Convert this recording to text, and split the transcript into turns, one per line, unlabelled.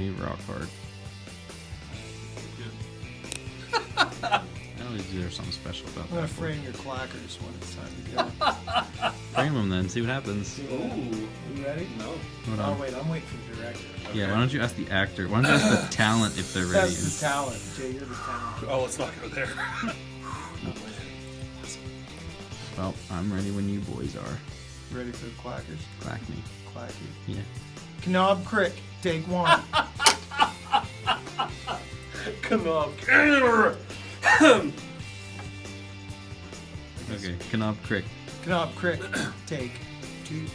me rock hard. I always do there's something special about
I'm gonna
that.
frame your clackers when it's time to go.
Frame them then, see what happens.
Ooh.
You ready?
No.
Hold
Oh
on.
wait, I'm waiting for the director.
Yeah, why don't you ask the actor? Why don't you ask the talent if they're ready?
That's the talent. Jay, you're the talent.
Oh, let's not go there.
Well, I'm ready when you boys are.
Ready for the clackers?
Clack me.
Clacky.
Yeah.
Knob Crick, take one.
Knob.
Okay, Knob Crick.
Knob Crick, take two.